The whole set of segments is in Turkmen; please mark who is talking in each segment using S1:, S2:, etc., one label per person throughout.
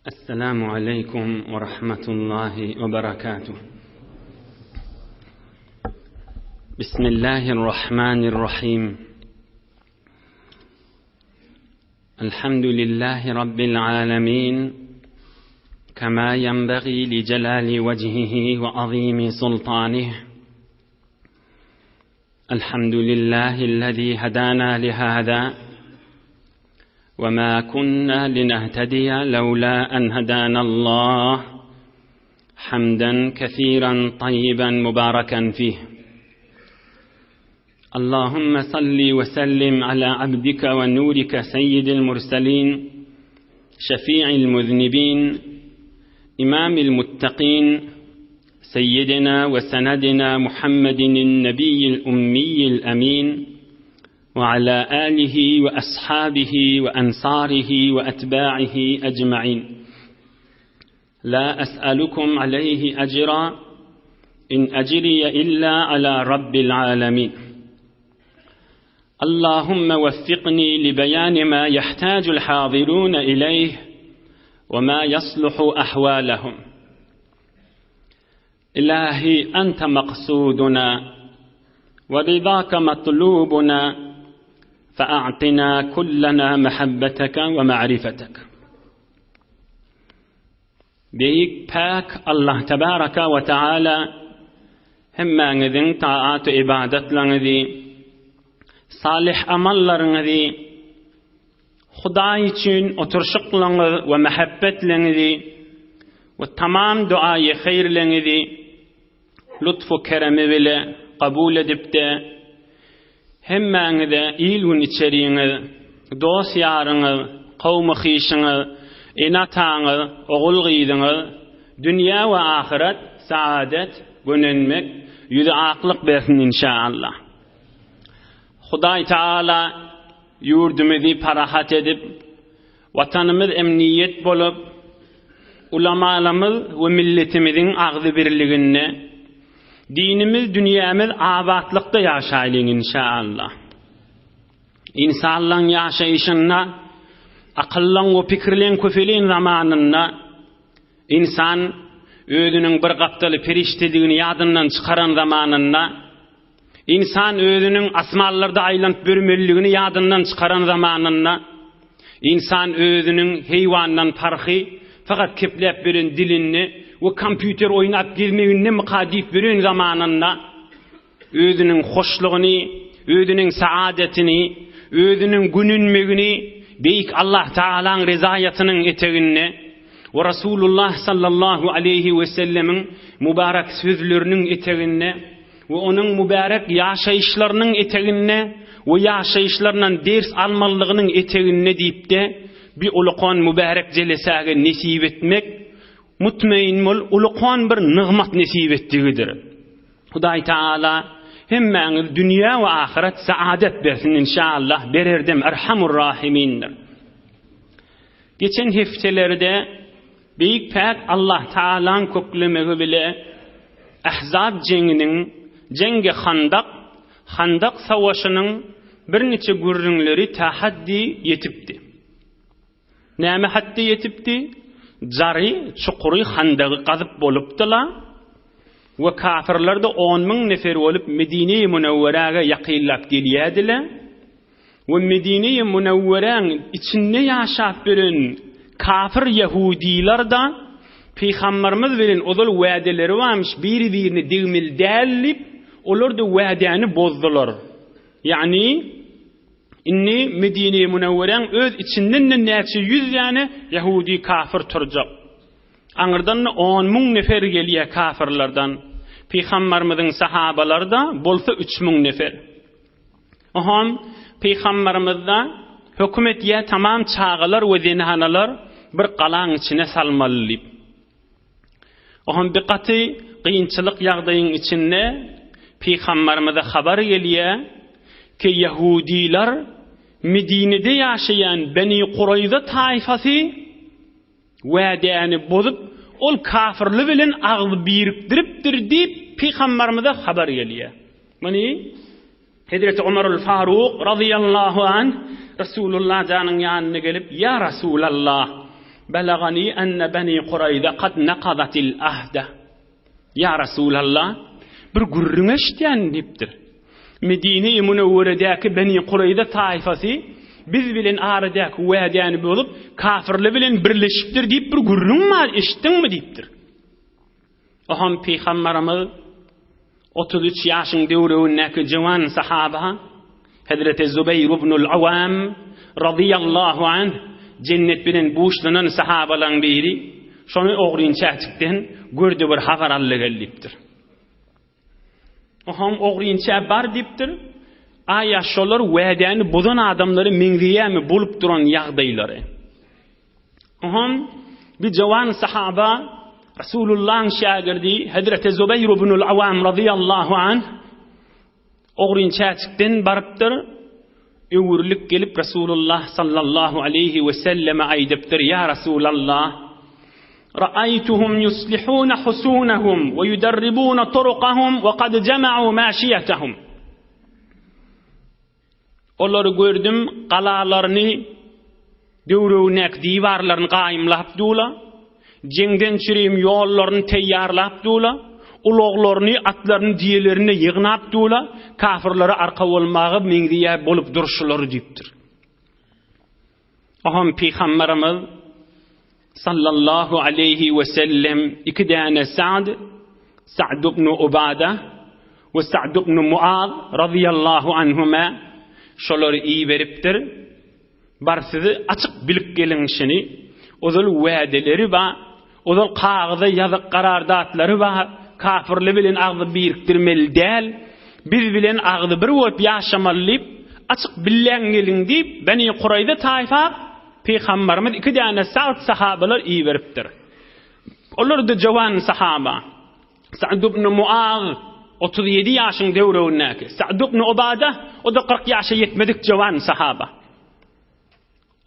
S1: السلام عليكم ورحمة الله وبركاته. بسم الله الرحمن الرحيم. الحمد لله رب العالمين كما ينبغي لجلال وجهه وعظيم سلطانه. الحمد لله الذي هدانا لهذا وما كنا لنهتدي لولا أن هدانا الله. حمدا كثيرا طيبا مباركا فيه. اللهم صل وسلم على عبدك ونورك سيد المرسلين شفيع المذنبين إمام المتقين سيدنا وسندنا محمد النبي الأمي الأمين وعلى آله وأصحابه وأنصاره وأتباعه أجمعين. لا أسألكم عليه أجرا إن أجري إلا على رب العالمين. اللهم وفقني لبيان ما يحتاج الحاضرون إليه وما يصلح أحوالهم. إلهي أنت مقصودنا ورضاك مطلوبنا فأعطنا كلنا محبتك ومعرفتك. بيك باك الله تبارك وتعالى هما نذن طاعات عبادت لنذي صالح أمل لنذي خداي چين اترشق لنذ ومحبت لنذي والتمام دعاء خير لنذي لطف كرم بلا قبول دبتا همان ذا إيلون إتشرين دوس يارن قوم خيشن إناتان أغلغيدن دنيا وآخرت سعادة وننمك يدعاقلق بإذن إن شاء الله. خداي تعالى يوردمذي parahat edip vatanımız emniyet bolup ulamalarımız ve milletimizin ağzı birliğine dinimiz, dünyamız abatlıkta yaşayalım inşallah. İnsanların yaşayışında, akıllan ve fikirlen köfeleyin zamanında insan özünün bir kaptalı periştediğini yadından çıkaran zamanında, insan özünün asmallarda aylant bölümlülüğünü yadından çıkaran zamanında, insan özünün heyvandan farkı fakat keplep birin dilini ve kompüter oynap girmeyinne mukadif birin zamanında özünün hoşluğunu, özünün saadetini, özünün gününmegini beyik Allah Teala'nın rızayetinin eteğine ve Resulullah sallallahu aleyhi ve sellemin mübarek sözlerinin eteğine ve onun mübarek yaşayışlarının eteğine ve yaşayışlarından ders almalılığının eteğine deyip de bir ulukan mübarek celesage nesip etmek mutmain mol ulukan bir nığmat nesip ettiğidir. Huday Teala hemmeğiniz dünya ve ahiret saadet versin inşallah bererdem erhamur rahimindir. Geçen heftelerde büyük pek Allah Teala'nın köklemeği bile Ahzab cenginin cengi Handak savaşının bir neçe gürrünleri tahaddi yetipti. Näme haddi yetipti? Jari çukuri handağı qazıp bolupdylar ve kafirler de 10.000 nefer olup Medine-i Münevvere'ye yaqinlap gelýärdiler. Ve Medine-i Münevvere'nin içinde yaşap bilen kafir Yahudiler da Peygamberimiz bilen ozul wa'deleri varmış, bir-birini degmildälip olar da wa'dany bozdular. Yani inni Medine-i Münevvere'nin öz içinden näçe 100 yani Yahudi kafir turjak. Anırdan 10.000 nefer gelýär kafirlerden. Peygamberimizin sahabaları da bolsa 3.000 nefer. Aham Peygamberimizde hükümet ya tamam çağılar ve zinhanalar bir qalan içine salmalı. Aham bir qatı qiyinçilik ýagdaýyň içinde Peygamberimize habar gelýär ki Yahudiler Medine'de yaşayan Beni Qurayza taifası wa'dany bozup ol kafirli bilen ağzı birikdiripdir deyip Peygamberimize habar gelýär. Mani Hazreti Ömer'ül Faruk radıyallahu anh Resulullah canın yanına gelip ya Resulallah belagani enne Beni Qurayza qad naqadatil ahda. Ya Resulallah, bir gurrüňe iştýän dipdir. Medine-i Munawwaradäki Beni Qurayza taifasy biz bilen aradak wädäni bolup kafirle bilen birleşipdir diýip bir gurrüň ma işitdiňmi diýipdir. Oham Peygamberimiz 33 ýaşyň döwründäki jawan sahaba Hazreti Zübeyir ibnul Awam radiyallahu anh cennet bilen buýşlanan sahabalaryň biri şonu ogrinçäçikden gördü bir habar ally gelipdir. Oham ogrinçä bar dipdir. Aya şolar wädäni bozan adamlary meňdiýämi bolup duran ýagdaýlary. Oham bir jawan sahaba Resulullah'ın şagirdi Hazreti Zübeyir ibnul Awam radiyallahu anh ogrinçäçikden barıpdyr. Öwürlik gelip Resulullah sallallahu aleyhi ve selleme aýdypdyr: "Ya Resulallah, ra'aytuhum yuslihuna husunahum ve yudarribuna turuqahum ve qad jama'u maşiyatahum." Olary gördüm, qalalaryny, döwrewnek diwarlaryny gaýymlapdylar. Jengden çirim yollaryny teýýarlapdylar. Uloglaryny, atlaryny, diýelerini ýygnapdylar. Kafirlere arka bolmagy meňdiýä bolup durşulary diýipdir. Aham Peygamberimiz sallallahu aleyhi ve sellem iki däne Sa'd ibn Ubada ve Sa'd ibn Muaz radiyallahu anhuma şolary iyi beripdir. Barsyzy açyk bilip gelinşini, ozal wädeleri ba, ozal kağıda ýazyk garardatlary ba, kafirli bilen agdy birikdirmeli däl, biz bilen agdy bir bolup ýaşamaly, açyk billäň gelin diýip Beni Qurayza taýfa Peygamberimiz iki däne Sa'd sahabalar iyi beripdir. Olar da jawan sahaba. Sa'd ibn Muaz 37 ýaşyň döwründäki, Sa'd ibn Ubada o da 40 ýaşa ýetmedik jawan sahaba.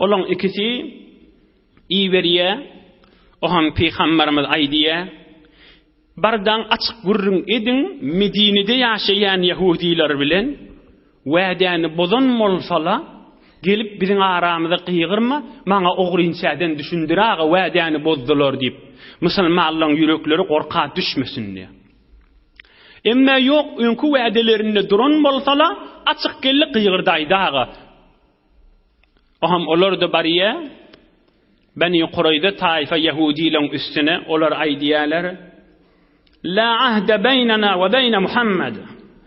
S1: Olaň ikisi iyi berýär. Oham Peygamberimiz aýdýar: "Bardan açyk gurrun edin, Medinede ýaşaýan Yahudiler bilen wädäni bozan bolsalar, gelip biziň aramyzda qyýgyrma, maňa ogrinçäden düşündiräge wädäni bozdular" diýip, musulmanlaryň ýürekleri gorka düşmesin diýip. Emme ýok, öňkü wädelerinde duran bolsalar, açyk gelip qyýgyrdaýdagy. Oham olar da barýar, Beni Qurayza taýfa Yahudilaryň üstüne olar aýdýarlar: "La ahda beynana ve beyne Muhammed,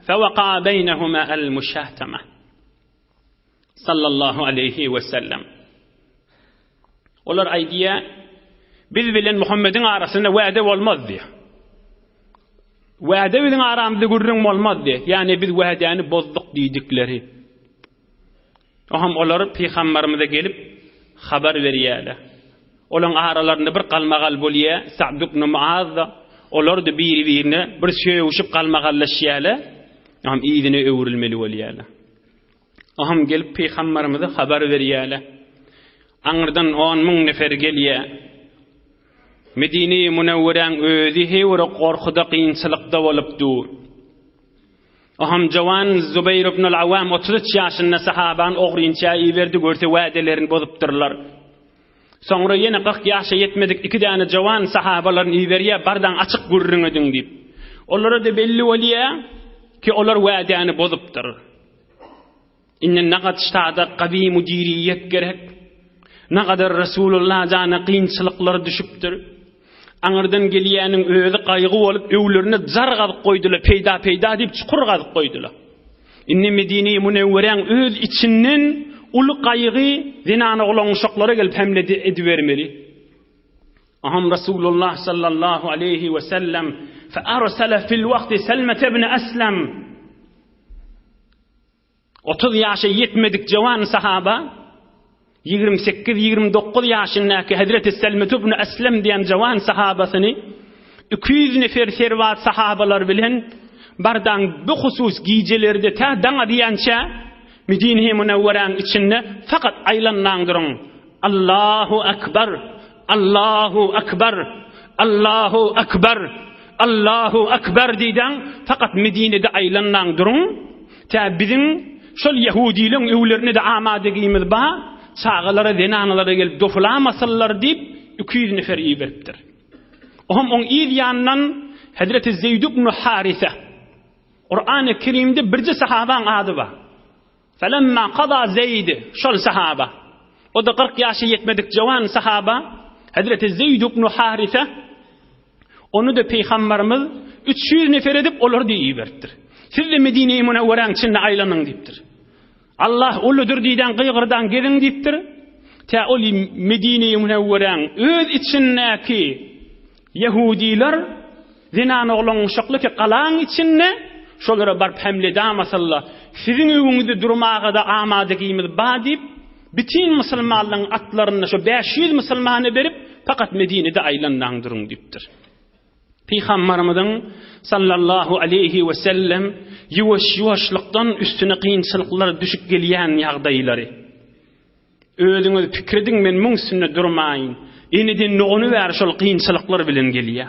S1: fewaqa beynehuma el-muşahtama." Sallallahu aleyhi ve sellem. Olar aýdýar, biz bilen Muhammedin arasynda wäde bolmazdy. Wäde biziň aramyzda gurrun bolmazdy. Yani biz wädäni bozduk diýdikleri. Oham olar Peygamberimize gelip habar berýärler. Olaň aralarynda bir galmagal bolýar, Sa'd ibn Muaz da olar da biri-birine bir söýüşip galmagallaşýarlar. Aham ýygyny öwrülmeli bolýarlar. Aham gelip Peygamberimize habar berýärler. Aňyrdan 10.000 nefer gelýär. Medine-i Munawwaraň özi hewre gorkuda kynçylykda bolupdy. Aham jawan Zübeyir ibnul Awam 33 ýaşynda sahaban ogrinçä iberdi, görse wädelerini bozupdyrlar. Soňra ýene 40 ýaşa ýetmedik iki däne jawan sahabalaryny iberýär, bardan açyk gurrun edin diýip. Olara da belli bolýar ki olar wädäni bozupdyr. Inne naqat ştada qawi mudiriyet gerek. Naqadar Resulullah jana kynçylyklar düşüpdir. Aňyrdan gelýäniň özi qaýgy bolup öwlerini zargadyp goýdular, peýda diýip çukur gadyp goýdular. Inne Medine-i Munawwaraň öz içinden ulu qaýgy zinany olanşaklary gelip hemledi edibermeli. Aham Resulullah sallallahu aleyhi ve sellem fa arsala fil waqti Selmet ibn Aslam 30 ýaşa ýetmedik jawan sahaba 28-29 ýaşyndaky Hazreti Selmet ibn Aslam diýen jawan sahabasyny 200 nefer serwat sahabalar bilen bardan bu husus giýjelerde ta daňa diýençe Medine-i Munawwaraň içinde fakat aýlanlaň durun. Allahu akbar, Allahu akbar, Allahu akbar, Allahu akbar diýden fakat Medine'de aýlanlaň durun. Ta biziň şol Yahudilerin öwlerini de amade giyimiz ba, çağalara, zenanalara gelip dofulamasalar deyip 200 nefer iyi beripdir. On iyi yandan Hazreti Zeyd ibn Haritha Kur'an-ı Kerim'de birce sahaban adı var. Felemma qada Zeyd şol sahaba. O da 40 yaşı yetmedik cavan sahaba Hazreti Zeyd ibn Haritha onu da Peygamberimiz 300 nefer edip olur diye iyi beripdir. Siz de Medine-i Münevvere'nin içinde aylanın deyiptir. Allah uludur deyden kıygırdan gelin deyiptir. Ta oli Medine-i Münevvere'nin öz içindeki Yahudiler zinan oğlan uşaklı ki kalan içinde şolara barp hamle damasallah. Sizin evinizi durmağa da amadegimiz badip bütün Müslümanların atlarına şu 500 Müslümanı verip fakat Medine'de aylandan durun deyiptir. Peygamberimizin sallallahu aleyhi ve sellem yuvaşlıktan üstüne kıyınçılıklar düşüp geliyen yağdayları. Özünüz fikredin men mün üstüne durmayın. Eniden onu ver şol kıyınçılıklar bilen geliyor.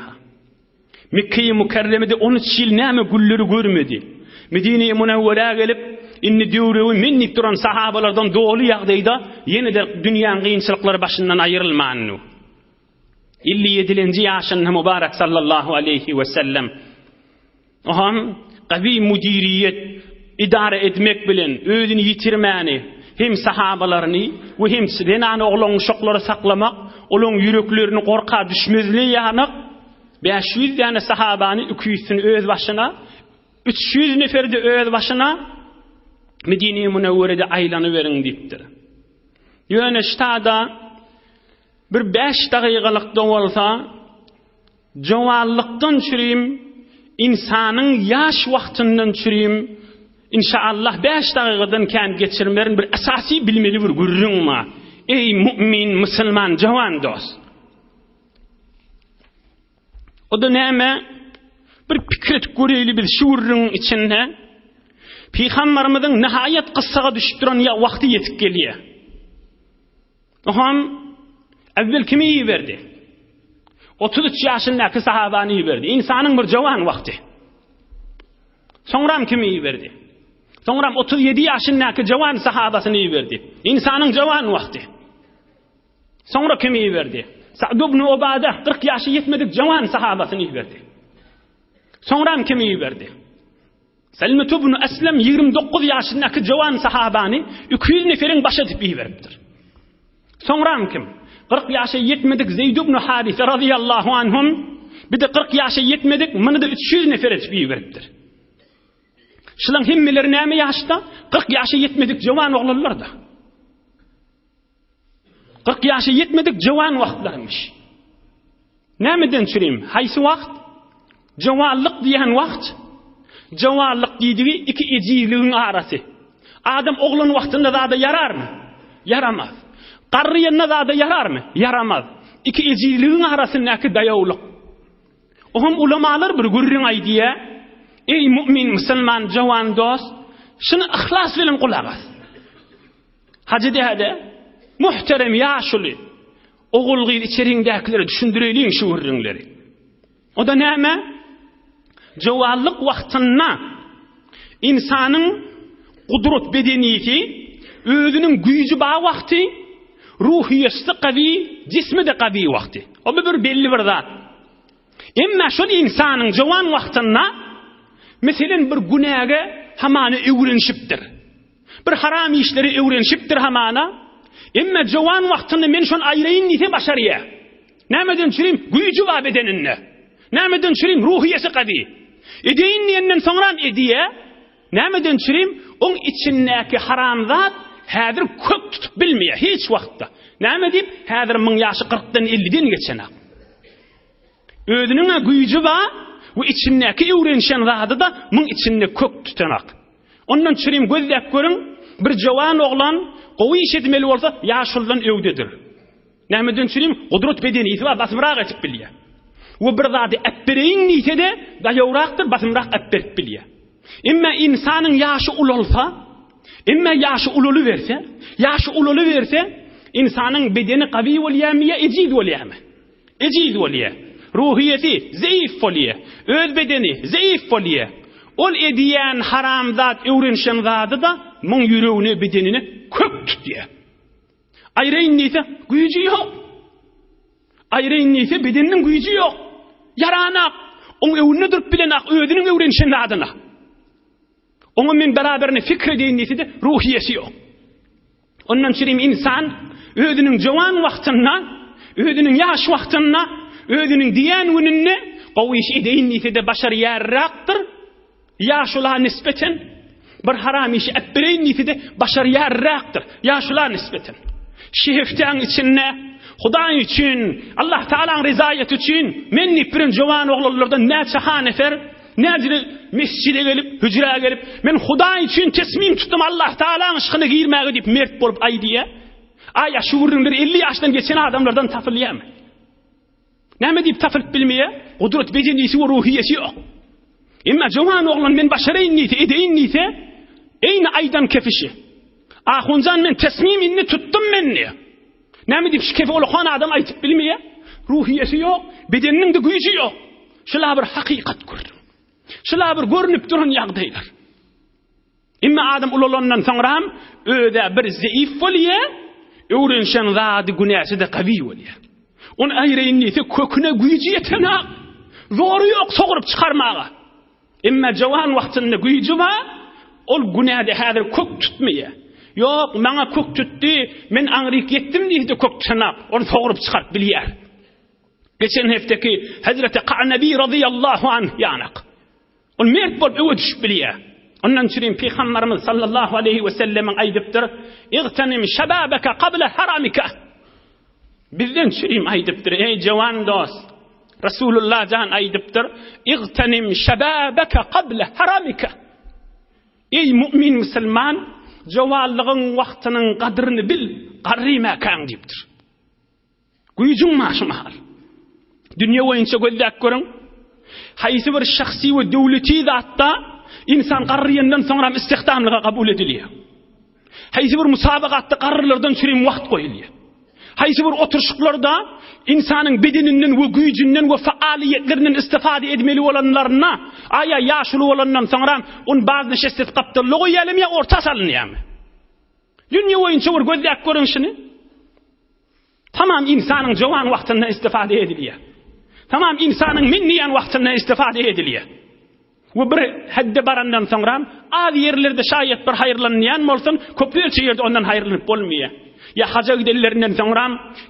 S1: Mekke-i Mükerreme'de 13 yıl näme gülleri görmedi. Medine-i Münevvere'ye gelip inni diyoru minnip duran sahabalardan doğulu yağdayda yine de dünyanın kıyınçılıkları başından ayrılmanı. 57. yaşında mübarek sallallahu aleyhi ve sellem oham qavi müdiriyet idare etmek bilen özünü yitirmeni hem sahabalarını ve hem sidenanı olan şokları saklamak olan yüreklerini korka düşmezliği yanık 500 tane sahabanı 200'ünü öz başına 300 neferi de öz başına Medine-i Münevvere'de aylanı verin deyiptir. Yöne ştada bir 5 dakikalıkta olsa cavallıktan çürüyüm insanın yaş vaktinden çürüyüm inşallah 5 dakikadan kendi geçirmelerin bir esasi bilmeli bir görürün ma. Ey mümin, Müslüman, cavan dost. O da neyme bir fikret göreyli bir şuurun içinde Peygamberimizin nihayet kıssaga düşüp duran ya vakti yetip geliyor. Oham evvel kimi iyi verdi? 33 yaşındaki sahabanı iyi verdi. İnsanın bir cavan vakti. Sonram kimi iyi verdi? Sonram 37 yaşındaki cavan sahabasını iyi verdi. İnsanın cavan vakti. Sonra kimi iyi verdi? Sa'd ibn Ubade 40 yaşı yetmedik cavan sahabasını iyi verdi. Sonram kimi iyi verdi? Selmet ibn Eslem 29 yaşındaki cavan sahabanı 200 neferin başı edip iyi veriptir. Sonram kim? 40 yaşı yetmedik Zeyd ibn Haritha radıyallahu anhum bir de 40 yaşı yetmedik bunu da 300 nefer edip iyi veriptir. Şulan himmeleri näme yaşta? 40 yaşı yetmedik cavan oğlanlar da. 40 yaşı yetmedik cavan vaktlarmış. Nämeden çüreyim? Haysi vakt? Cavanlık diyen vakt. Cavanlık dediği iki eciliğin arası. Adam oğlun vaktinde da yarar mı? Yaramaz. Qarriyanna da yarar mı? Yaramaz. İki eciliğin arasındaki dayavlıq. Ohum ulamalar bir görürün aydiye. Ey mümin, Müslüman, cavan dost. Şunu ihlas bilen kulağız. Hacı de muhterem yaşlı. Oğul gıyıl içerindekileri düşündüreyliğin şu ürünleri. O da näme? Cavanlık vaktına insanın kudret bedeniyeti, özünün gücü bağ vakti, ruhiyesi kavi, cismi de kavi vakti. O bir belli bir zat. Ama şu insanın cavan vaktına mesela bir günaha hamanı öğrenişiptir. Bir haram işleri öğrenişiptir hamana. Ama cavan vaktinde men şun ayrayın nite başarıya. Nämeden çüreyim? Gücü var bedeninde. Nämeden çüreyim? Ruhiyesi kavi. Edeyin diyenden sonra ediye. Nämeden çüreyim? On içindeki haram zat hadir kök tutup bilmeye hiç vakta. Näme deyip? Hadir 1000 yaşı 40'dan 50'den geçen. Özünün gücü var ve içindeki öğrenişen zatı da 1000 içinde kök tutanak. Ondan çüreyim gözlep görün bir cavan oğlan qowy işetmeli olsa yaşıldan övdedir. Nämeden çüreyim? Kudret bedeniyeti var basmırak etip bilye. Ve bir zatı etbereyin nitede dayavraktır basmırak etberip bilye. İmma insanın yaşı ulolsa, imma yaşı ulolu verse, insanın bedeni kavi oliyamiye, ecid oliyami. Ecid oliye. Ruhiyeti zayıf oliye. Öz bedeni zayıf oliye. Ol ediyen haram zat, öğrenişen zatı da mun yüreğini, bedenini kök tutuyor. Ayrayın neyse, gücü yok. Ayrı neyse bedeninin gücü yok. Yaranak. Onun evine durup bilenak. Ödünün öğrenişinin adına. Onun men beraberine fikri deyin neyse de ruhiyesi yok. Ondan çireyim insan ödünün cavan vaktına, ödünün yaş vaktına, ödünün diyen gününe qawiş edeyin neyse de başarı yarraktır. Yaşula nispeten bir haram işi etbireyin neyse de başarı yarraktır. Yaşula nispeten. Şehiften içine Hudaý için, Allah Teala'nın rızayeti için men nipirin cavan oğullardan näçe hanefer, näçe mescide gelip, hücreye gelip men Hudaý için teslim tuttum Allah Teala'nın aşkına girmeye deyip mert bolup aydiye. Aya şu vurunlar 50 yaştan geçen adamlardan tafılyam. Näme deyip tafılıp bilmeye? Kudret becenisi ve ruhiyesi yok. Emma cavan oğlan men başarayın niyeti, edeyin niyeti, eyni aydan kefişi. Ahuncan men teslim inni tuttum menni. Näme deyip şikefe olğan adam aytıp bilmeye? Ruhiyesi yok, bedeninin de gücü yok. Şula bir hakikat gördüm. Şula bir görünüp duran ýagdaýlar. Imma adam ulandan soňram öde bir zeif bolýa, öwrenşen zady günäsi de gawy bolýa. On aýryň niyeti köküne güýji ýetenak. Zory ýok sogurup çykarmaga. Imma jawan wagtynda güýji bar, ol günäde häzir kök tutmaýa. Yok, bana kök tuttu, men aňryk yetdim diýdi kök çanak, onu sogurup çykaryp bilýär. Geçen hefteki Hazreti Qa'nabi radıyallahu anh yanak. On mert bolup öwe düşüp bilýär. Ondan çyryň Peygamberimiz sallallahu aleyhi ve sellem'in aýdypdyr: "İgtanim şababaka qabla haramika." Bizden çyryň aýdypdyr: "Ey jawan dost, Rasulullah jan aýdypdyr: "İgtanim şababaka qabla haramika." Ey mümin musulman, jawanlygyň wagtynyň gadryny bil, garryma kaň diýipdir. Güýjüň maşymar. Dünýä boýunça gözläp görüň. Haýsy bir şahsy we döwleti zatda insan garryandan soňra istihdamlyga kabul edilýär. Haýsy bir musabaqatda garrylardan çyryň wagt goýulýar. Haýsy bir oturşyklarda insanyň bedeninden we güýjünden we faaliyetlerinden istifade etmeli bolanlaryna aya ýaşuly bolandan soňra on bazı şesset gapdyrlygy ýalymy orta salynýarmy? Dünýä boýunça bir gözläp görüň şunu. Tamam insanyň jawan wagtynda istifade edilýär. Tamam insanyň minniýän wagtynda istifade edilýär. We bir hadde barandan soňra az ýerlerde şaýat bir haýyrlanýan bolsun, köpüçe ýerde ondan haýyrlanyp bolmaýar. Ya haja gidenlerinden soňra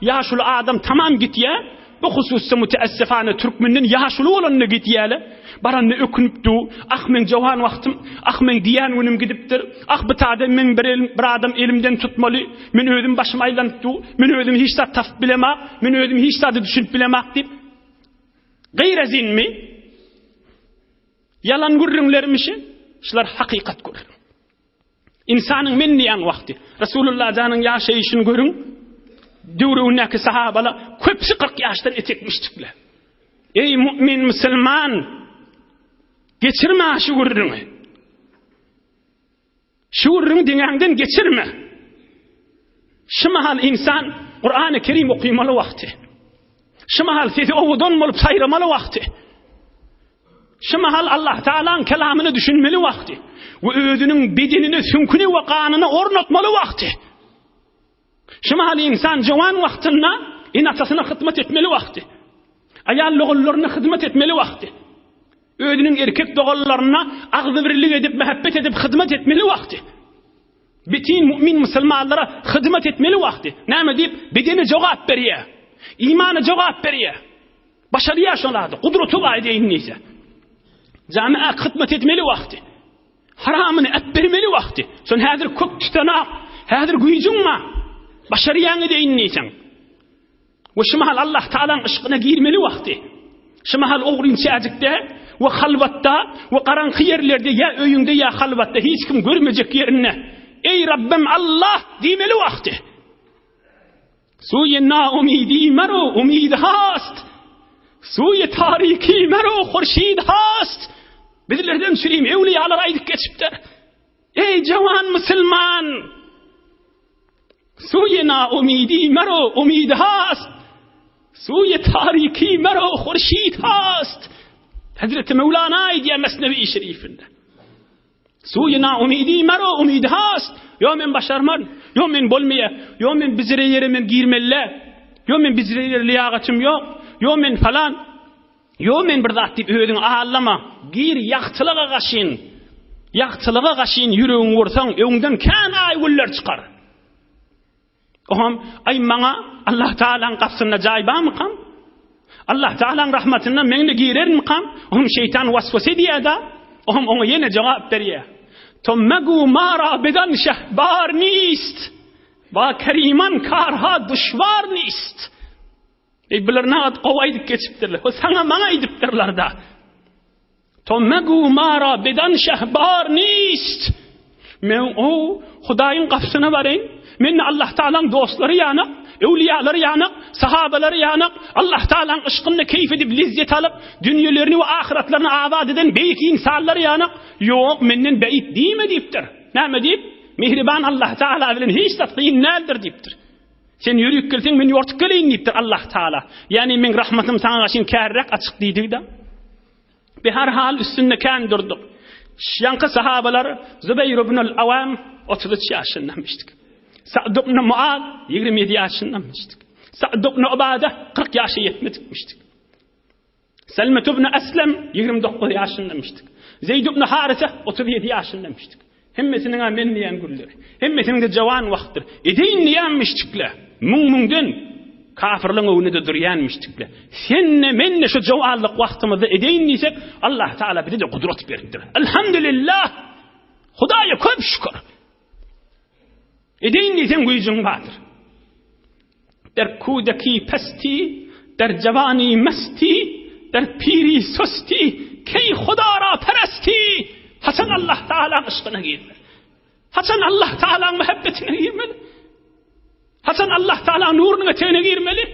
S1: ýaşuly adam tamam gitýär. Bu hususda müteessifane türkmenden ýaşuly bolanyny gitýäle. Baranny ökünüpdi. Ah men jawan wagtym, ah men diýän günüm gidipdir. Ah bitade men bir adam elimden tutmaly. Men özüm başyma aýlanypdy. Men özüm hiç zat tap bilemek, men özüm hiç zat düşünip bilemek diýip. Gayrezinmi? Yalan gürrünlermişi? Şular hakikat görür. İnsanın minniyan vakti. Resulullah canın yaşayışını görün. Dövründeki sahabalar köpsi 40 yaştan etekmiştikler. Ey mümin Müslüman, geçirme şu gürrünü. Şu gürrünü dünyenden geçirme. Şu mahal insan Kur'an-ı Kerim okuymalı vakti. Şu mahal sesi ovudan olup sayramalı vakti. Şu mahal Allah Teala'nın kelamını düşünmeli vakti. Ve ödünün bedenini, sünkünü ve kanını ornatmalı vakti. Şu mahal insan cavan vaktinde inatasına hizmet etmeli vakti. Ayal loğullarına hizmet etmeli vakti. Ödünün erkek doğullarına ağzı birlik edip, mehabbet edip hizmet etmeli vakti. Bütün mümin Müslümanlara hizmet etmeli vakti. Näme deyip bedeni cevap berýär. İmanı cevap berýär. Başarı yaşanady, kudreti var diýin neyse. Camiye hizmet etmeli vakti. Haramını etbermeli vakti. Son häzir kök tutanak, häzir güýjüňme. Başarı ýaňy diýin neysen. Ve şu mahal Allah Teala'nın aşkına girmeli vakti. Şu mahal oğrinçäjikde ve halvatda ve karanqy yerlerde ya öýüňde ya halvatda hiç kim görmejek ýerine ey Rabbim Allah diýmeli vakti. Suye na umidi mero umid hast. Suye tariki mero khurşid hast. Bizlerden süreyim evliyalar aydık geçipdir. Ey cavan Müslüman. Suye na umidi mero umid hast. Suye tariki mero khurşid hast. Hazreti Mevlana aydiye Mesnevi şerifinde. Suye na umidi mero umid hast. Yo men başarman, yo men bolmaya, yo men bizire yere men girmelle, Yo men bizler liyagatım yok. Yo men falan. Yo men bir zat dip ödün ağlama. Gir yaqtılaga gaşyn. Yaqtılaga gaşyn yüreğiň vursaň öňden kan ay güller çykar. Oham ay maňa Allah Taalaň gapsyna jaý barmy kam? Allah Taalaň rahmatyna meňle girermi kam? Oham şeytan waswase diýär-de. Oham oňa ýene jogap berýär. Tommegu mara bedan şehbar nist. Ba keriman karha düşvar nist. Bilir naat qowaýdyp geçipdirler. O sana maňa aýdypdyrlar da. Tommegu mara bedan şehbar nist. Men o Hudaýyň gapsyna baryn. Men Allah Taalaň dostlary ýanyk, ewliýalary ýanyk, sahabalary ýanyk, Allah Taalaň ışkyny keyf edip lizzet alyp, dünýelerini we ahiretlerini abad eden beýik insanlar ýanyk. Ýok, menden beýik diýme diýipdir. Näme diýip? Mehriban Allah Taala bilen hiç tatqyn nädir diýipdir. Sen ýürüp gelseň men ýortup geleýin diýipdir Allah Taala. Ýani men rahmatym saňa gaşyn kärrak açyk diýdi-de. Bi her hal üstünde kan durdyk. Şaňky sahabalar Zübeyr ibn al-Awam 33 ýaşyndamışdyk. Sa'd ibn Muaz 27 ýaşyndamışdyk. Sa'd ibn Ubada 40 ýaşa ýetmedikmişdik. Selme ibn Aslem 29 ýaşyndamışdyk. Zeyd ibn Harisa 37 ýaşyndamışdyk. Hemmesiniň men diýen güller. Hemmesiniň de jawan wagtdyr. Edeýin diýenmişdikler. Muňmuňdan kafirliň öňünde durýanmışdyklar. Senne menne şu jawanlyk wagtymyzda edeýin diýsek Allah Taala bize de kudret beripdir. Elhamdülillah. Hudaýa köp şükür. Edeýin diýsen güýjüň bardyr. Der kudaki pasti, der jawani masti, der piri susti, key Hudara peresti. Hasan Allah Taala ışkyna girme. Hasan Allah Taala muhabbetine girmeli. Hasan Allah Taala nurunyň etine girmeli.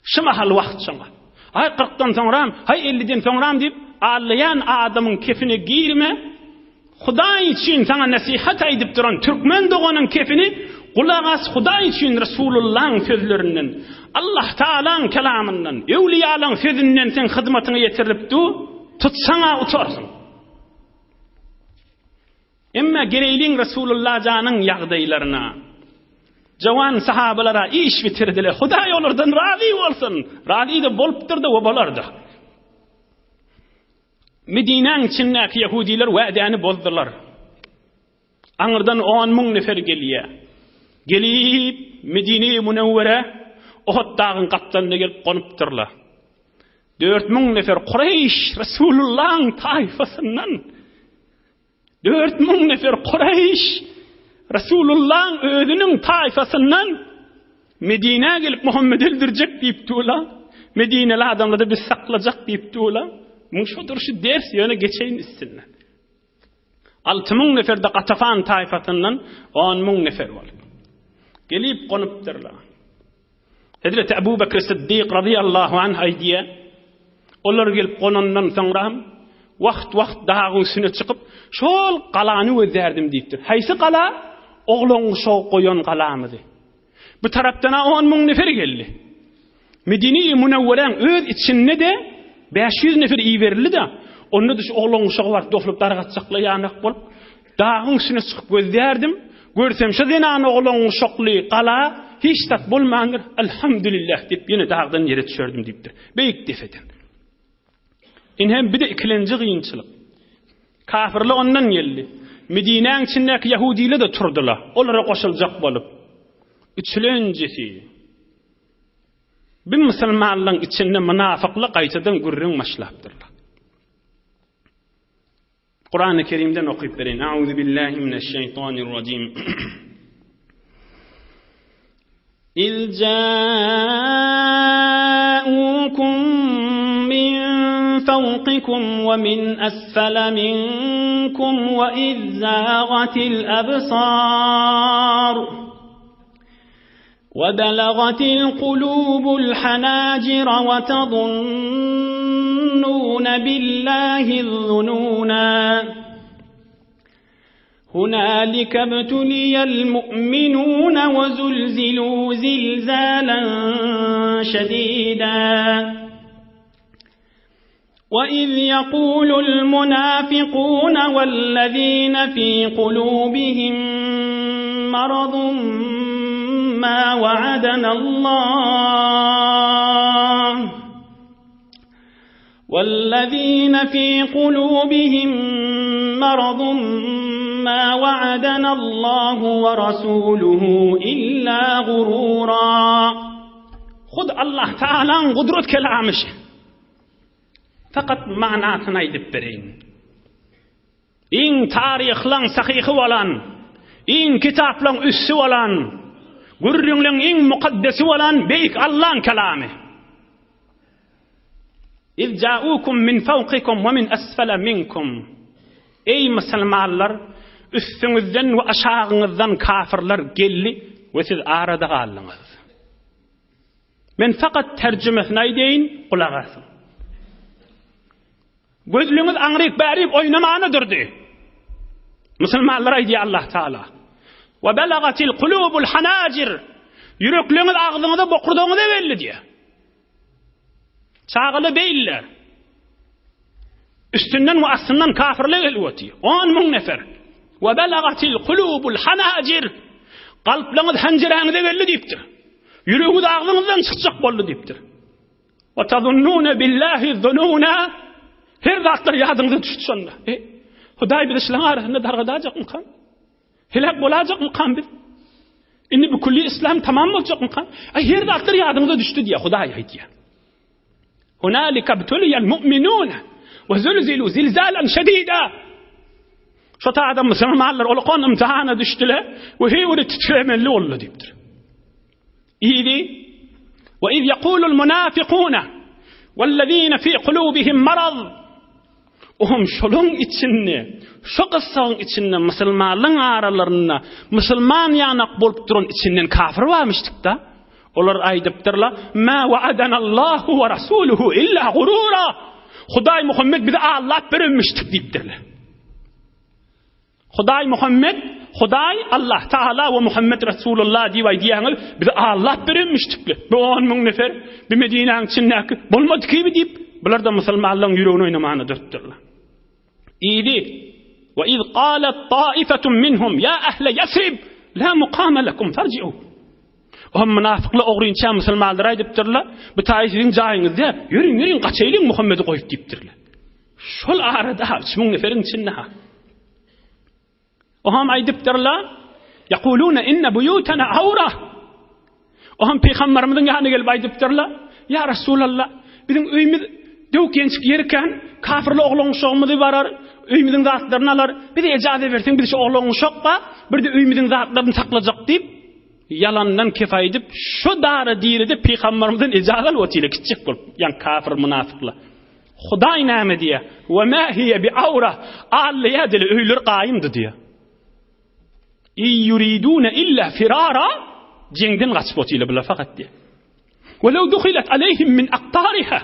S1: Şuma hal wagt şoma. Ay 40'dan soňram, hay 50'den soňram diýip ağlayan adamyň kefine girme. Hudaý üçin sana nasihat aýdyp duran türkmen doganyň kefini kulak as Hudaý üçin Resulullah'ın sözlerinden, Allah Taala'nın kelamından, ewliýalaryň sözünden sen hyzmatyny ýetiripdi. Tutsaňa uçarsın. Emma gereýliň Resulullah janyň ýagdaýlaryna, jawan sahabalara iş bitirdiler. Hudaý olardan razy bolsun. Razy de bolupdyr da o bolardy. Medineň içindäki Yahudiler wädäni bozdular. Aňyrdan 10.000 nefer gelýär. Gelip Medine-i Munawwara Uhud dagyň gatlarına gelip gonypdyrlar. 4.000 nefer Qurayş Resulullah'ın taifasından 4.000 nefer Qurayş Resulullah'ın özünün taifasından Medine'ye gelip Muhammed öldürecek deyip tuğla, Medine'li adamları da biz saklayacak deyip tuğla. Muşudur şu ders yöne geçeyin istinler. 6.000 nefer de Qatafan taifasından 10.000 nefer var. Gelip konup-dırlar. Hazreti Ebu Bekir Siddiq radıyallahu anh aydiye onlar gelip konandan sonra vakt dağın üstüne çıkıp şol qalany özerdim deyipdir. Haysi qala? Oğlun şol koyan qalamydy. Bu tarapdan 10.000 nefer geldi. Medine-i Munawwaraň öz içinde de 500 nefer iyi verildi de onda da şu oğlun şol var doflup dargatçakla ýanyk bolup dağın üstüne çıkıp özerdim. Görsem şu denan oğlun şokly qala hiç tat bolmandyr. Elhamdülillah dip ýene dağdan ýere düşerdim deyipdir. Beýik defeden. İnhem bir de ikilenci gıyınçılık. Kafirli ondan geldi. Medine'nin içindeki Yahudiyle de turdular. Onlara koşulacak bolup. Üçüncüsü. Bir Müslümanlığın içinde münafıklık aytadan gürrün maşlaptırlar. Kur'an-ı Kerim'den okuyup verin. Euzu billahi mineşşeytanirracim. İz câ'ûkum min فوقكم ومن أسفل منكم وإذ زاغت الأبصار وبلغت القلوب الحناجر وتظنون بالله الظنونا هنالك ابتلي المؤمنون وزلزلوا زلزالا شديدا وإذ يقول المنافقون والذين في قلوبهم مرض
S2: ما وعدنا الله والذين في قلوبهم مرض ما وعدنا الله ورسوله إلا غرورا. خود الله تعالى قدرت كلامش فقط معناتنا يدبرين. إن تاريخ لن صحيح ولن إن كتاب لن أس ولن قرن لن إن مقدس ولن بيك الله كلامه. إذ جاءوكم من فوقكم ومن أسفل منكم. أي مسلمانlar üstünüzden ve aşağınızdan kafirler gelli ve siz arada kaldınız. Men fakat tercümesine deyin kulak asın. Gözlüğünüz anrıyıp bəriyip oynamağını durdu. Müslümanlara diye Allah Teala. Ve belagatil kulubul hanacir. Yüreklüğünüz ağzınıza bokurduğunuza belli diye. Çağılı beyler. Üstünden ve aslından kafirler elveti. 10.000 nefer. Ve belagatil kulubul hanacir. Kalplarınız hancerağınıza belli deyiptir. Yüreğiniz ağzınızdan çıkacak bollu deyiptir. Ve tazunnune billahi zununa. Her zatlar yadınıza düştü sonunda. Huday bir İslam arasında dargadacak mı kan? Helak olacak mı kan biz? İnni bu kulli İslam tamam olacak mı kan? Her zatlar yadınıza düştü diye Huday diye. Hunalika btuliyel mu'minun ve zulzilu zilzalan şedida. Şu taada Müslümanlar olaqan imtihana düştüler ve heyveri titremelli oldu deyiptir. İyidi. Ve iz yekulul munafikuna vellezine fi kulubihim marad. Ohum şolun içinde, şu kıssağın içinde Müslümanlığın aralarına, Müslüman yanak bolup durun içinden kafir varmıştık da. Olar aydıptırlar. Ma va'adanallahu ve rasuluhu illa gurura. Huday Muhammed bize Allah verilmiştik deyiptirler. Huday Muhammed, Huday Allah Teala ve Muhammed Resulullah diýýär bize Allah verilmiştikler. Bu 10.000 nefer bir Medine'nin içindeki bolmadı ki deyip bular da Müslümanların yüreğini oynamağını dörttürler. İyidi. Ve iz qalet taifetun minhum ya ahle Yasrib la muqama lekum farci'u. O münafıklar oğruyunca Müslümanlar aydıptırlar. Bu taifetin cayınızda yürüyün kaçayılın Muhammed'i koyup deyiptirler. Şol arada 3.000 neferin içinde ha. Oham aydıptırlar. Yakuluna inne buyutana avra. Oham peygamberimizin yanına gelip aydıptırlar. Ya Resulallah bizim öyümüz döv gençlik yerken kafirli oğlun şoğumuzu varar. Öyümüzün zatlarını alar. Bir de icazı versin bir de şu oğlun şoğba. Bir de öyümüzün zatlarını saklacak deyip yalandan kefa edip şu darı diride peygamberimizin icazı alvatıyla gidecek bulup. Yani kafir münafıkla. Huday nâme diye. Ve mâ hiye bi avra. Ağlıya dili öylür qaimdi diye. Yuridune illa firara. Cengden kaçıp otuyla bula fakat diye. وَلَوْ دُخِلَتْ عَلَيْهِمْ مِنْ أَقْطَارِهَا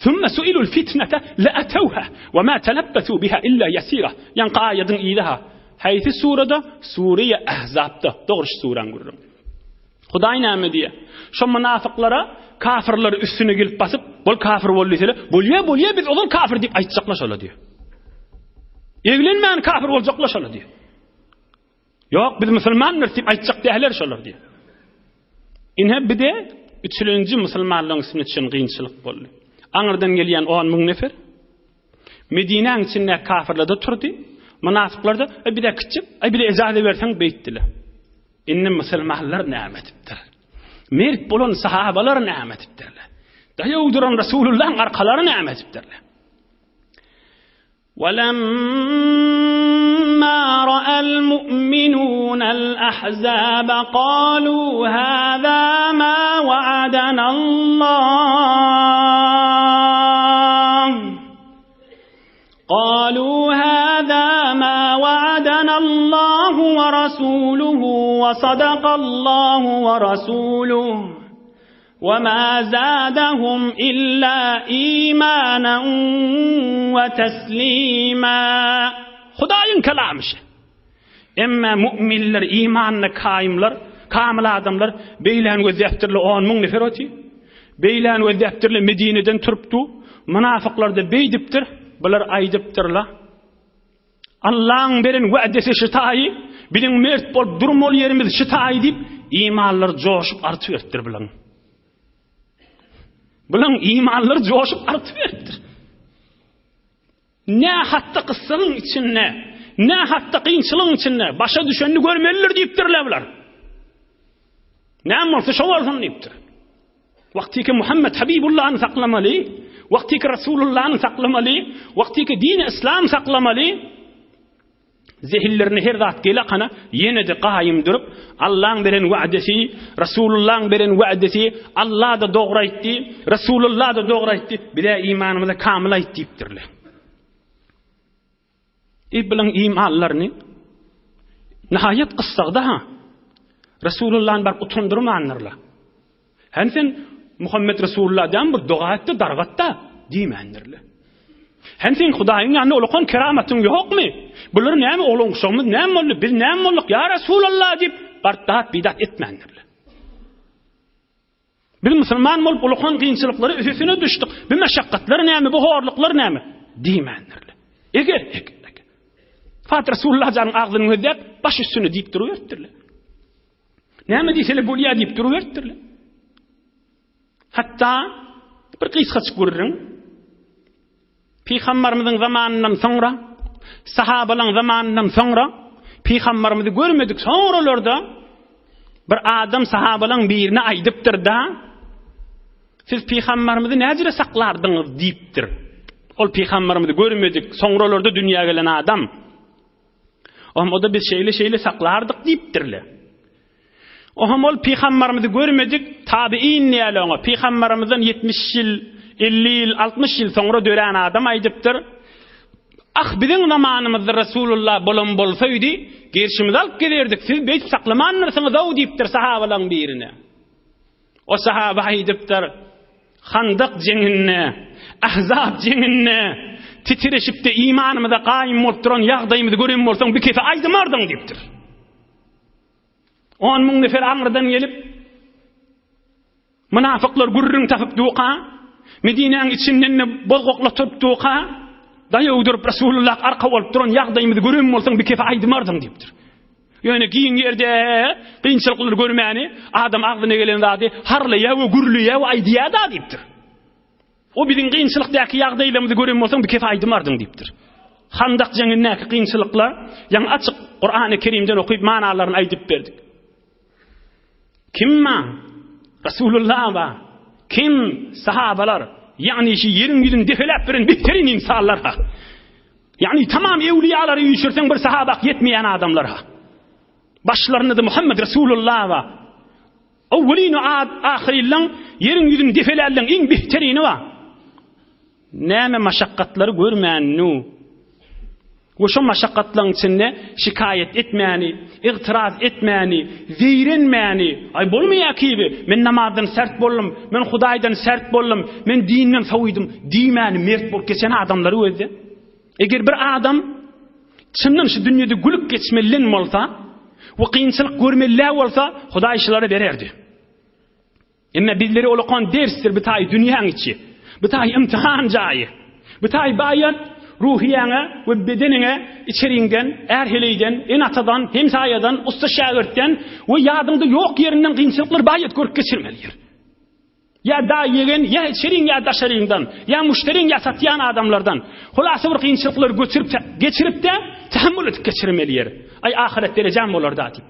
S2: ثُمَّ سُئِلُوا الْفِتْنَةَ لَأَتَوْهَا وَمَا تَلَبَّثُوا بِهَا إِلَّا يَسِيرًا. Yani ayetin iyidaha. Hayti surada Suriye Ahzab'da. Doğruş suran görürüm. Huday nâme diye. Şu münafıklara kafirleri üstüne gelip basıp bol kafir boluysa bolya biz olur kafir deyip aytacaklar şöyle diyor. Evlenmeyen kafir olacaklar şöyle diyor. Yok biz Müslümanlar deyip aytacak diyeler şöyle diyor. İnhe bir de 3. Müslümanlığın ismini için kıyınçılık boldu. Anırdan gelen 10.000 nefer Medine'nin içinde kafirlerde turdu. Münafıklar da bir de küçük, bir de icazı versen beyttiler. İnne Müslümanlar nimetiptir. Mert bolan sahabalar nimetiptirler. Dayağı duran Resulullah'ın arkaları nimetiptirler. وَلَمَّا رَأَى الْمُؤْمِنُونَ الْأَحْزَابَ قَالُوا هَذَا مَا وَعَدَنَا اللَّهُ وَرَسُولُهُ وَصَدَقَ اللَّهُ وَرَسُولُهُ وَمَا زَادَهُمْ إِلَّا إِيمَانًا وَتَسْلِيمًا. Hudaýyň kalamışy. Emma mu'minler, imanly kaýymlar, kamil adamlar beýlän gözäpdirli 10.000 nefer öti. Beýlän gözäpdirli Medine'den turupdy. Münafıklar da beýdipdir. Bular aýdypdyrlar. Allah'ın beren wa'desi şitayi, bizim mert bolup durmol yerimiz şitayi dip imanlar coşup artıp ettir bilen. Bilen imanlar coşup artıp ettir. Ne hatta kıssanın içinde, ne hatta kıyınçılığın içinde başa düşenini görmeliler deyiptirler. Ne olsa şu olsun deyiptir. Vakti ki Muhammed Habibullah'ını saklamalı, vakti ki Resulullah'ını saklamalı, vakti ki din-i İslam saklamalı, zehirlerini her zat gele kana yine de qaim durup Allah'ın veren vaadesi, Resulullah'ın veren vaadesi, Allah da doğru aytti, Resulullah da doğru aytti, bir de imanımıza kamil aytti deyiptirler. İblan imanlarını nihayet kıssaqda ha Resulullah'ın bar utundurmanlarla. Hansen Muhammed Resulullah'dan bir dua etti dargatta diýmändirler. Hansen Hudaýyň ýanyna ulkan keramatyn ýokmy? Bular näme olungsamy, näme boldy? Biz näme boldyk ya Resulullah diýip bartat bidat etmändirler. Biz musulman bolup ulkan kynçylyklary üstüne düşdik. Bu meşakkatlar näme, bu horluklar näme diýmändirler. Eger Fat Resulullah canın ağzını ödep baş üstüne deyip duruvertirler. Näme diýseler bolýar deyip duruvertirler. Hatta bir kıysga çykdyryň. Peygamberimizin zamanından sonra, sahabaların zamanından sonra Peygamberimizi görmedik. Sonralarda bir adam sahabaların birine aýdypdyr da, siz Peygamberimizi näjere saklardyňyz diýipdir. Ol Peygamberimizi görmedik. Sonralarda dünýäge gelen adam. O da biz şeyle saklardık deyiptirler. Ol Peygamberimizi görmedik, tabiin näleňe Peygamberimizden 70 yıl, 50 yıl, 60 yıl sonra dören adam aýdypdyr. Bizin zamanymyzda Resulullah bolan bolsaydy, gerşimizi alyp gelerdik. Siz beýip saklamanlarsyňyz o deyipdir sahabalaryň birine. O sahaba aýdypdyr, Handak jeňine, Ahzab jeňine titreşip de imanymyza qaim bolup duran ýagdaýymyzy gören bolsaň bir kefe aýdymardyň diýipdir. 10 000 nefer aňyrdan gelip münafıklar gurrun tapıp duqa, Medine'nin içinden bozgoklatıp duqa, daýawdyryp Resulullah arka bolup duran ýagdaýymyzy gören bolsaň bir kefe aýdymardyň diýipdir. Ýöne giň ýerde kynçylyklar görmäni adam agdyna gelen zady harly ýa-we gurly ýa-we aýdýada diýipdir. O biziň kynçylykdaky ýagdaýlarymyzy gören bolsaň bir kefe aýdymardyň diýipdir. Handak jeňindäki kynçylyklar ýa açyk Qur'an-ı Kerimden okuyup manalaryny aýdyp berdik. Kimma? Resulullah wa kim sahabalar, yani şu yerin yüzün defelep birin bihtirin insanlar ha. Yani tamam evliyaları yüşürsen bir sahabak yetmeyen adamlar ha. Başlarında da Muhammed Resulullah wa awwalin ahirin yerin yüzün defelerlen en bihtirini wa. Näme maşakkatları görmänni. O şu maşakkatlaryň içinde şikayet etmäni, itiraz etmäni, zeyrenmäni. Ay bolmaýar kibi, men namazdan sert boldum, men Hudaýdan sert boldum, men dinden sowydum diýmäni mert bolup geçen adamlar öýdi. Eger bir adam çyndan şu dünýede gülüp geçmelen bolsa, we kynçylyk görmeli bolsa, Hudaý şulary bererdi. Emma bizleri olakan dersdir bitaý dünýäň içi. Bitaý imtihan jaýy. Bitaý baýat ruhiyana ve bedenine içeriğinden, erheleyden, enatadan, hemsayadan, usta şagirtten ve yadında yok yerinden kynçylyklar bayat görüp geçirmelidir. Ya da yegen, ya içeriğin ya daşarığından, ya müşteriğin ya satyan adamlardan hulası bir kynçylyklar geçirip de tahammül edip geçirmelidir. Ay ahiret derejam bolar da deyip.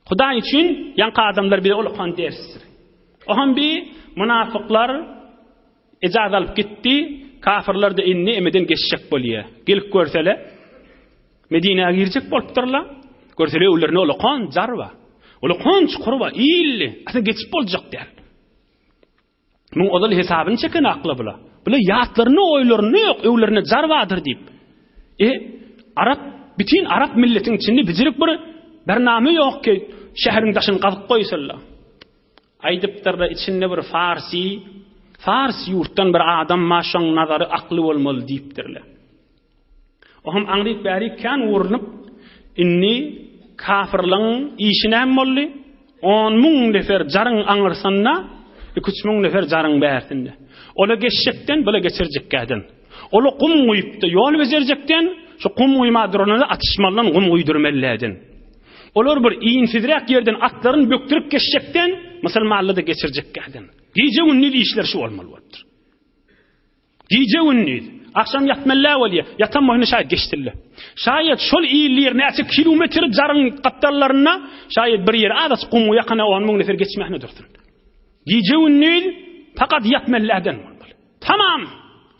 S2: Hudaý üçin yanka adamlar bir ulkan dersdir. Ohan bir münafıklar icaz alıp gitti. Kafirler de inni emeden geçecek bolýar. Gelip görsele Medine'ye girecek bolupdyrlar. Görsele ölerini ulkan jarwa. Ulkan çukurwa illi. Aslında geçip boljak der. Mun odal hesabyny çeken akly bula. Bula ýatlaryny, oýlaryny ýok, öwlerini jarwadyr diýip. Arap bütün Arap milletinin içinde bizirik bir bername ýok ki şäheriň daşyny gazyp goýsalar. Aýdypdyrlar içinde bir Fars yurtdan bir adam maşan nazarı aklı olmalı deyipdirler. Ohum anlayıp bäriken urunup inni kafirlaň işine molly 10 000 nefer jaryn aňyrsanna 2 000 nefer jaryn bärsinde. Ola geçjekden bula geçirjekkäden. Ola kum goýupdy ýol bezerjekden şu kum goýma duranyny atışmalan kum goýdurmalydyň. Olar bir iyinsizrek yerden atlarını böktürüp geçecekten Müslümanlığı da geçireceklerden. Gece ünlü işler şu olmalı vardır. Gece ünlü. Akşam yatmalar oluyor. Yatan boyuna şayet geçtirler. Şayet şol iyiliğir neyse kilometre zarın katlarlarına şayet bir yer adas kumu yakına 10.000 nefer geçmeyene dursun. Gece ünlü fakat yatmalardan olmalı. Tamam.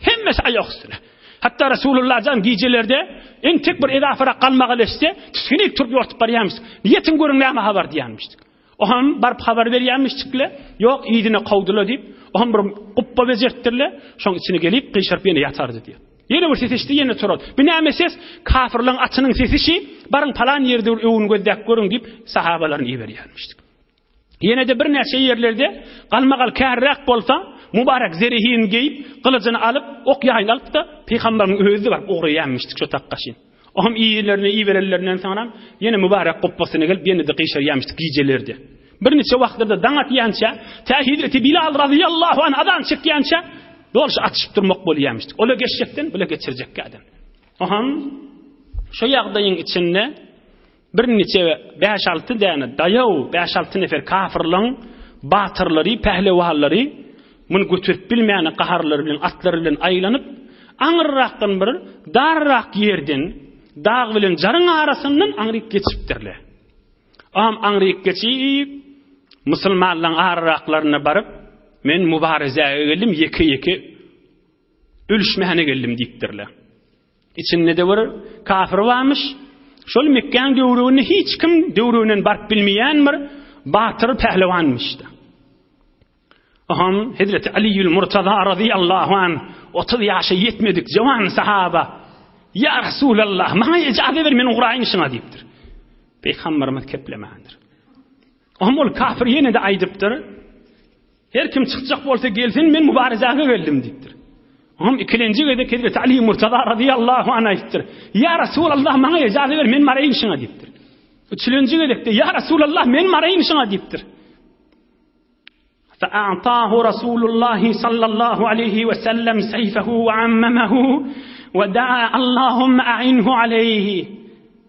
S2: Hemmesi ayak üstüne. Hatta Resulullah can gecelerde en tek bir edafara kalmağa leste tüskenik turp yortup barıyamız. Niyetin görün ne ama haber diyanmıştık. Oham barıp haber veriyammıştıkla yok iyidine kavdula deyip oham bir kuppa bezerttirle şoň içine gelip kıyşarp yine yatardı diye. Yine bir sesişti yine turaldı. Bir nämeses kafirliğin atının sesişi barın falan yerde öwün gözdek görün deyip sahabalarını iyi veriyammıştık. Yine de bir näçe yerlerde kalmagal kärrak bolsa mübarek zerihin giyip kılıcını alıp ok yayın alıp da peygamberin özü var uğrayanmıştık şu takkaşin. Ohum iyilerine iyi verenlerden sonra yine mübarek kubbasına gelip yine de kıyşar yemiştik giycelerde. Bir neçe vaxtlarda danat yança Hazreti Bilal radıyallahu anh adan çıkyança doğrusu atışıp durmak bol yemiştik. Ola geçecekten böyle geçirecek kadın. Ohum şu yağdayın içinde bir neçe 5-6 tane dayav 5-6 nefer kafirlığın batırları, pehlevalları bunu götürüp bilmeyene qaharları bilen atları bilen aylanıp ağırraktan bir darrak yerden dağ bilen jarın arasından ağrıyıp geçiptirler. Am ağrıyıp geçip Müslümanların ağırraklarına barıp men mübarezeye geldim yeki ölüşmehine geldim deyiptirler. İçinde de var kafir varmış. Şol Mekke'nin dövrünü hiç kim dövrünün barıp bilmeyen bir batır pehlevanmıştı. Aham Hazreti Ali'ül Murtaza radıyallahu anh 30 yaşa yetmedik cavan sahaba. Ya Resulallah bana icazet ver men uğrayın şuna deyiptir. Peygamberimiz keplemendir. Aham ol kafir yine de aydıptır. Her kim çıkacak bolsa gelsin men mübarezeye geldim deyiptir. Aham ikinci gede Hazreti Ali Murtaza radıyallahu anh ayıptır. Ya Resulallah bana icazet ver men marayın şuna deyiptir. Üçüncü gede ya Resulallah men marayın şuna deyiptir. فأعطاه رسول الله صلى الله عليه وسلم سيفه وعممه ودعا اللهم أعنه عليه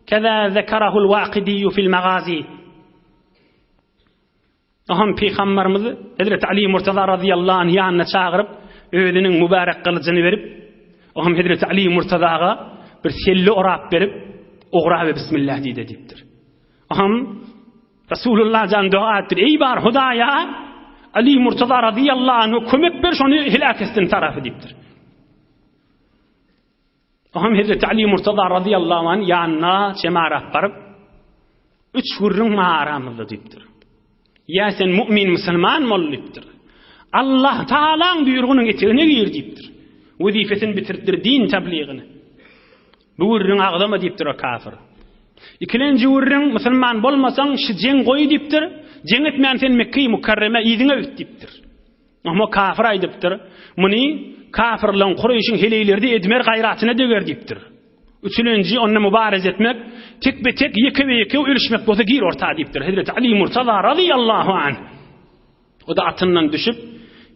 S2: كذا ذكره الواقدي في المغازي. أهم Peygamberimiz Hazreti Ali Murtaza radıyallahu anh yanına çağırıp özünün mübarek kılıcını verip aham Hazreti Ali Murtaza'ga bir selli orap verip oğra ve bismillah deyiptir. Aham Resulullah can dua ettir. Ey bar Hudaya Ali Murtaza radıyallahu anh'u kömek ver şonu helak etsin tarafı deyiptir. Aham Hazreti Ali Murtaza radıyallahu anh yanına çemarap barıp 3 hurrun mağaramızda deyiptir. Ya sen mümin Müslüman mı ol deyiptir. Allah Teala'nın buyruğunun eteğine gir deyiptir. Vazifesini bitirtir din tebliğini. Bu hurrun ağlama deyiptir o kafir. İkinci hurrun Müslüman bolmasan şu jen koy deyiptir. Jen etmeyen sen Mekke-i Mukarreme idine öt deyiptir. Ama kafir aydıptır. Muni kafirliğin Kureyş'in heleylerdi edmer gayratına döger deyiptir. Üçüncü onunla mübarez etmek, tek be tek yeke ve yeke ölüşmek boza gir ortağı deyiptir. Hazreti Ali Murtaza radıyallahu anh. O da atından düşüp,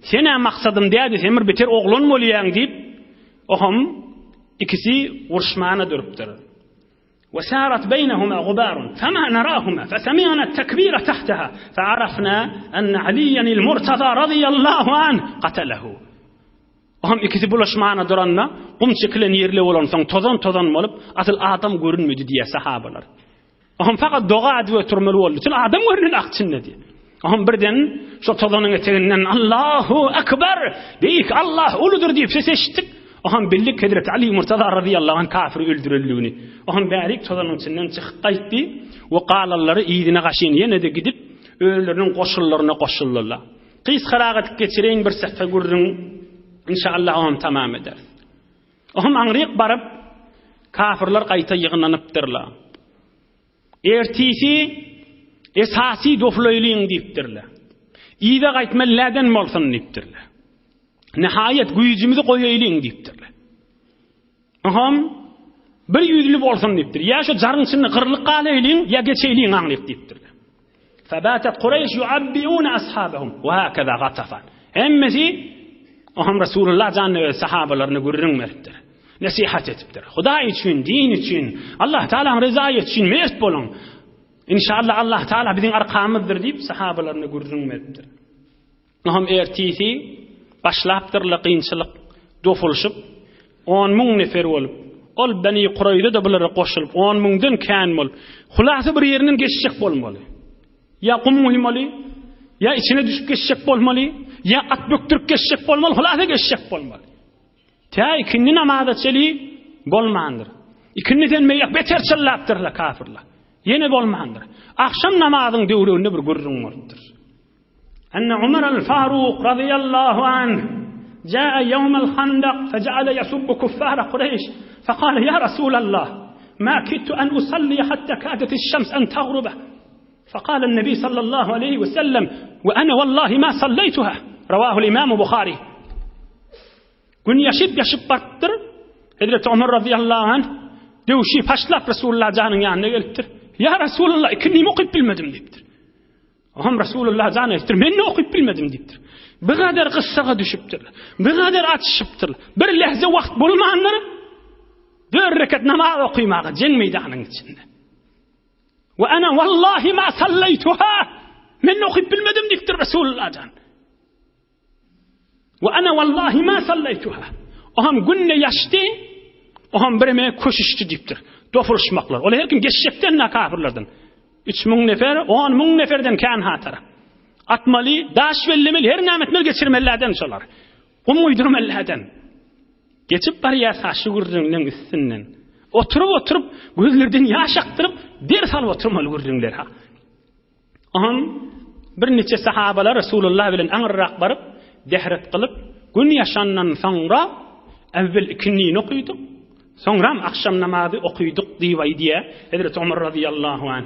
S2: sene maksadım deyadi, semir beter oğlun mu oliyan deyip, ohum ikisi vuruşmağına dörüptür. وسارت بينهما غبار فما نراهما فسمعنا التكبير تحتها فعرفنا أن عليا المرتضى رضي الله عنه قتله. Aham ikisi bulaşmağına duranna kum çıkılan yerle olan son tozan olup asıl adam görünmedi diye sahabalar. Aham fakat doğa adı oturmalı oldu. Çünkü adam görünen akçınne diye. Aham birden şu tozanın eteğinden Allahu Ekber deyik Allah uludur deyip ses eşittik. Aham bildik Hazreti Ali Murtaza radıyallahu anh kafir öldürüldüğünü. Aham bärik tozanın içinden çıkıp kayıttı ve qalalları iyidine qaşin yine de gidip ölülerinin koşullarına koşullarlar. Qis qaragat geçireyin bir sefer gördün inşallah aham tamam eder. Aham anriq barıp kafirler qayta yığınlanıptırlar. Ertisi esasi dofloyliğin deyiptirler. İyide qaytmalardan bolsun deyiptirler. Nihayet gücümüzü koyayım deyiptirler. Aham bir yüzlü bolsun deyiptir. Ya şu jarın içinde qırılık qalayın ya geçeyliğin anlayıp deyiptirler. Fabatat Quraysh yu'abbiuna ashabahum ve hakaza Ghatafan. Hemmesi aham Resulullah canı sahabalarını görürün merttir. Nasihat etiptir. Huda için, din için, Allah Teala'nın rızayı için mert bolun. İnşallah Allah Teala bizim arkamızdır deyip sahabalarını gurrunmedidir. Oham ertisi başlaptırlı qiyinçilik dofuluşup 10.000 nefer olup ol Bani Qurayza da bulara qoşulup 10.000'dan kän bolup hulasa bir yerinin geçecek bolmaly. Ya qummuhmaly, ya içine düşüp geçecek bolmaly, ya at böktürüp geçecek bolmaly, hulasa geçecek bolmaly. Ta ikinni namazda çeli bolmandır. İkinniden meýek beter çallapdyrlar kafirler. Yine bolmandır. Akşam namazın döwründe bir gurrun vardır. Anna Umar al-Faruq radiyallahu anh جاء يوم الخندق فجعل يسب كفار قريش فقال يا رسول الله ما كدت أن أصلي حتى كادت الشمس أن تغرب فقال النبي صلى الله عليه وسلم وأنا والله ما صليتها رواه الإمام بخاري gün yaşıp baktır Hazreti Ömer radıyallahu anh dövüşü başlap Resulullah canın yanına geliptir. Ya Resulullah ikini okuyup bilmedim deyiptir. Aham Resulullah canı ettir. Men ne okuyup bilmedim deyiptir. Bir kadar kıssaga düşüptir. Bir kadar atışıptır. Bir lehze vakt bulmanlar bir rekat namaz okuymağa cen meydanının içinde. Ve ana vallahi ma sallaytuha. Men ne okuyup bilmedim deyiptir Resulullah can. Ve ana vallahi ma sallaytuha. Aham günne yaştı. Aham birime koşuştu deyiptir. Dofuruşmaklar. Ola her kim geçecekten ne kafirlerden. 3.000 nefer, 10.000 neferden kän hatara. Atmalı, daş vellemeli, her nametmel geçirmelerden solar. Umuydurmelerden. Geçip bar yasa şu gurrunun üstünden. Oturup, gözlerden yaş aktırıp, der salıp oturmalı gurrunlar ha. Aham, bir neçe sahabalar Resulullah bilen anırrak barıp, dehret kılıp, gün yaşandan sonra, evvel ikinliğini okuyduk, sonra akşam namazı okuyduk divay diye, Hazreti Ömer radıyallahu anh.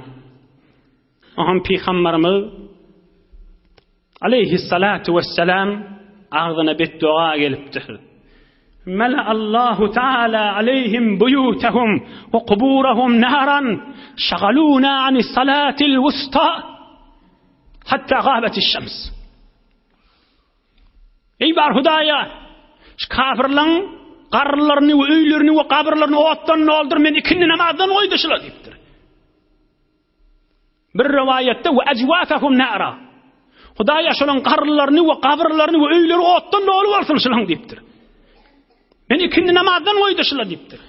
S2: Aham, Peygamberimiz, aleyhissalatu vesselam ağzına beddua gelipdir. Mela Allahu Teala aleyhim buyutahum ve kuburahum naran şagaluna anis salatil vusta hatta gâbetiş şems. Ey bar Hudaya, kafirlerin qarrlarını ve öýlerini ve kabirlerini otdan oldur men ikindi namazdan oýduşlar deyipdir. Bir rivayette ve ecvafahum nara. Hudaya şolan qarrlarını ve kabirlerini ve öýleri otdan olup alsın şolan deyipdir. Men ikindi namazdan oýduşlar deyipdir.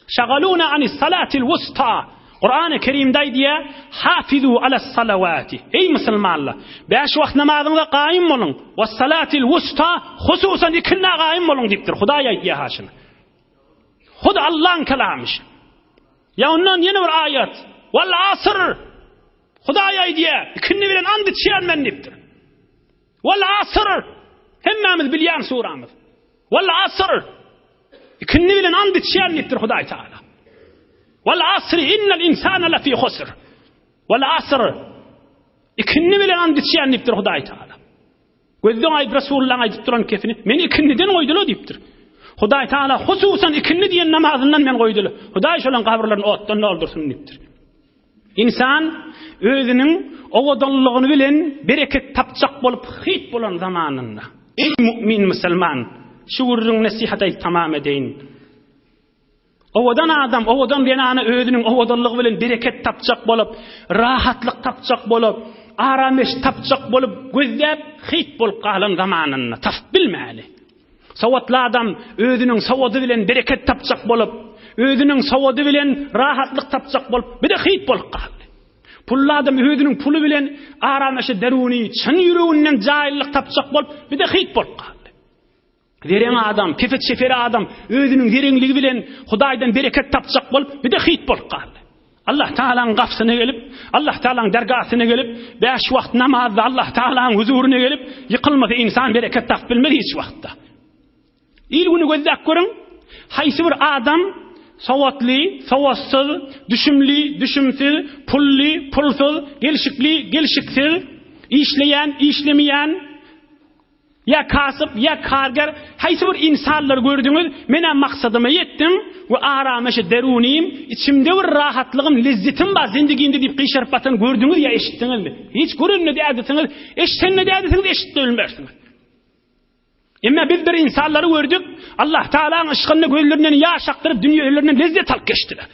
S2: Şagaluna anis salatil vusta. Kur'an-ı Kerim'de diye hafizu alas salavati. Ey Müslümanlar, 5 vakt namazında qaim olun. Ve salatil vusta hususan ikindi qaim olun deyipdir. Hudaya diye haşını. Hud Allah'ın kelamışı. Ya ondan yeni bir ayet. Vel asr. Hudaya diye ikindi bilen and içýän men deyipdir. Vel asr. Hemmemiz bilýän suramız. Vel asr. İkindi bilen and içýän deyipdir Hudaý Taala. Vel asr innel insana lefi khusr. Vel asr. İkindi bilen and içýän deyipdir Hudaý Taala. Gözden aýyp Resulullah aýdyp duran kefini men ikindiden oýdular deyipdir. Hudaý Taala hususan ikindi diýen namazyndan men goýdular. Hudaý şolan kabirlerini otdan öldürsin deyipdir. İnsan özünün owadanlygyny bilen bereket tapjak bolup hit bolan zamanynda. Ey mümin musulman, şu gurrun nasihatı tamam edeyin. Owadan adam, owadan bilen özünün owadanlygy bilen bereket tapjak bolup, rahatlyk tapjak bolup, arameş tapjak bolup, gözläp hit bolup galan zamanynda tap bilmäli. Sawatly adam özünün sawady bilen bereket tapjak bolup, özünün sawady bilen rahatlyk tapjak bolup, bir de hit bolup galdy. Pully adam özünün pulu bilen arameşe deruni, çyn ýüreginden jaýlyk tapjak bolup, bir de hit bolup galdy. Deren adam, kefet şeferi adam özünün derenligi bilen Hudaýdan bereket tapjak bolup, bir de hit bolup galdy. Allah Taala'nın gafsyna gelip, Allah Taala'nın dergasyna gelip, 5 wagt namazda Allah Taala'nın huzuruna gelip, ýykylmasa insan bereket tap bilmeli hiç wagtda. İlgini gözläp görüň. Haýsy bir adam sawatly, sawatsız, düşümli, düşümsiz, pully, pulsuz, gelşikli, gelşiksiz, işleýän, işlemeýän, ya kasyp, ya kargar, haýsy bir insanlar gördüňiz, menen maksadyma ýetdim we arameşe derunim, içimde bir rahatlygym, lezzetim bar zindigimde diýip gyşaryp batan gördüňiz ya eşitdiňizmi? Hiç görünmedi diýdiňiz, eşitende diýdiňiz, eşitdi bilmersiňiz. Emma biz bir insanları gördük, Allah Taala'nın ışkyny gözlerinden ýaş aktyryp dünýälerinden lezzet alyp geçdiler.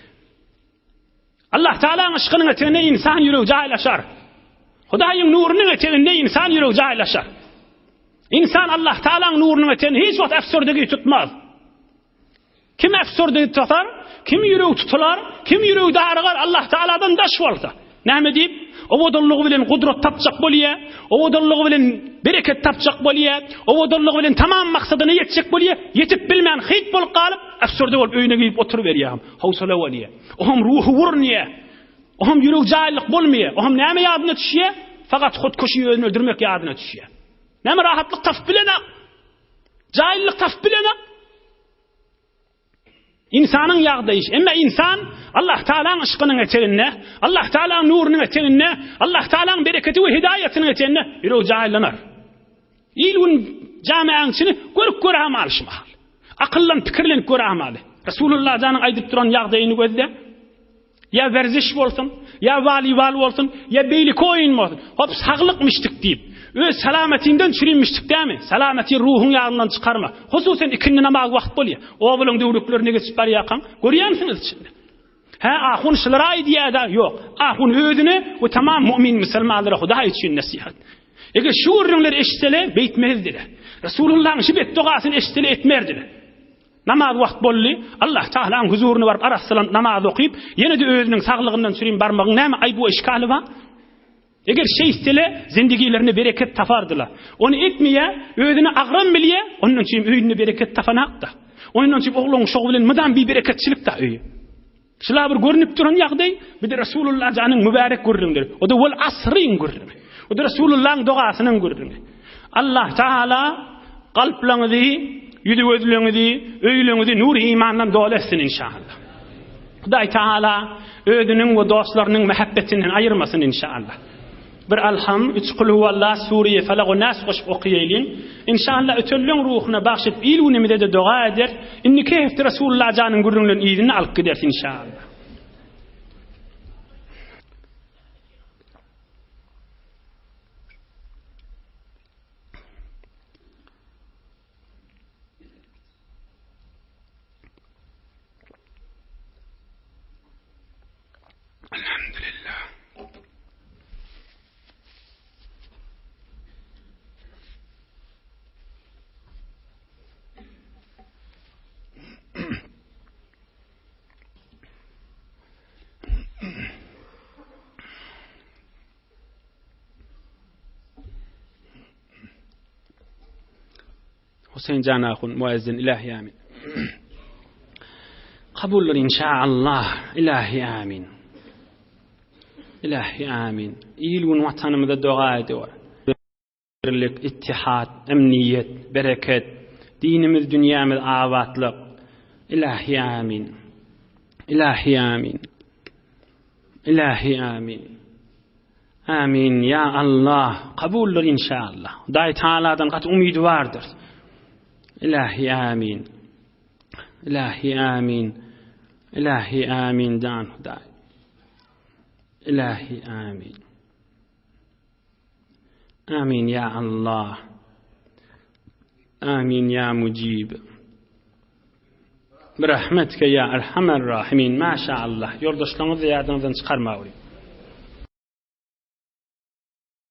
S2: Allah Teala'nın aşkının eteğinde insan yüreği caylaşar. Hudayın nurunun eteğinde insan yüreği caylaşar. İnsan Allah Teala'nın nurunun eteğinde hiç vakit efsördüğü tutmaz. Kim efsördüğü tutar, kim yüreği tutular, kim yüreği dağırgar Allah Teala'dan daş olsa. Näme deyip? O bodolluğu bilen kudret tapacak bolýa, o bodolluğu bilen bereket tapacak bolýa, o bodolluğu bilen tamam maksadyna yetjek bolýa, yetip bilmän hyt bolup galyp, efsörde bolup öýüne gidip oturup berýär. Hawsala bolýa. Oham ruhu wurnýa. Oham ýürek jaýlyk bolmaýa. Oham näme ýadyna düşýär? Fakat hotkoşy özüni öldürmek ýadyna düşýär. Näme rahatlyk tap bilene? Jaýlyk tap bilene? İnsanın ýagdaýy. Emma insan Allah Teala'nın aşkynyň eteğinde, Allah Teala'nın nurunyň eteğinde, Allah Teala'nın bereketi we hidayatynyň eteğinde ýüregi jaýlanar. İlwin jamiaň içini görüp görä malşmaly. Akyllan pikirlenip görä maly. Rasulullah janyň aýdyp duran ýagdaýyny gözle. Ya werziş bolsun, ya volleyball bolsun, ya beýlik oýun bolsun. Hop saglyqmyşdyk diýip, öz salametinden çürinmişdik dämi? Salameti ruhun ýagyndan çykarma. Hususen ikindi namaz wagt bolýar. Oğluň döwrüklerine geçip barýakan, görýänsiňiz içinde. Ha, ahun şylary diýäda ýok. Ahun özüne we tamam mu'min musulmanlara Hudaý üçin nasihat. Eger şu ürünler eşitele beýtmezdiler. Rasulullah'ın şu bedduasyny eşitele etmerdiler. Namaz wagt bolly, Allah Taala'n huzuruny baryp araslan namaz okyp, ýene de özüniň saglygyndan sürin barmagyň näme aýbu eşkaly bar? Eger şey istele zindigilerini bereket tafardılar. Onu etmeye, özüne agran bilye, onun için öýünde bereket tafanakda. Onun için oğlun şoğu bilen mıdan bir bereketçilik da öýü. Şular bir görünüp duran ýagdaý, bir de Rasulullah janyň mübarek görünümdir. O da wal asryň görünümi. O da Rasulullah'ın duasynyň görünümi. Allah Taala kalplarınızı, yüzü gözlerinizi, öýlerinizi nur imandan dolasyn inşallah. Hudaý Taala özüniň we dostlarynyň mehabbetinden aýyrmasyn inşallah. Bir alham, 3 kul huvallah, Suriye, Falaq ve Nas goşup okuyaylin. İnşallah ötellüň ruhuna bagşyp ilwinimide de dua eder. Inni kehfti Rasulullah janyň gürrüňden ýygyny alyp gidersin inşallah. Elhamdülillah. Hüseyin Can Ahun muezzin ilahi amin. Kabullar inşaallah ilahi amin. İlahi amin. İlwin vatanymyza dua ediyor. Birlik, ittihat, emniyet, bereket, dinimiz, dünyamız awatlyk. İlahi amin. İlahi amin. İlahi amin. Amin ya Allah. Kabullar inşallah. Hudaý Taala'dan gat umidi vardır. İlahi amin. İlahi amin. İlahi amin dan Hudaý. İlahi amin. Amin ya Allah. Amin ya Mujib. Birahmetke ya Erhamer Rahimin. Maşallah. Yoldaşlarınızı yardımdan çıkarma.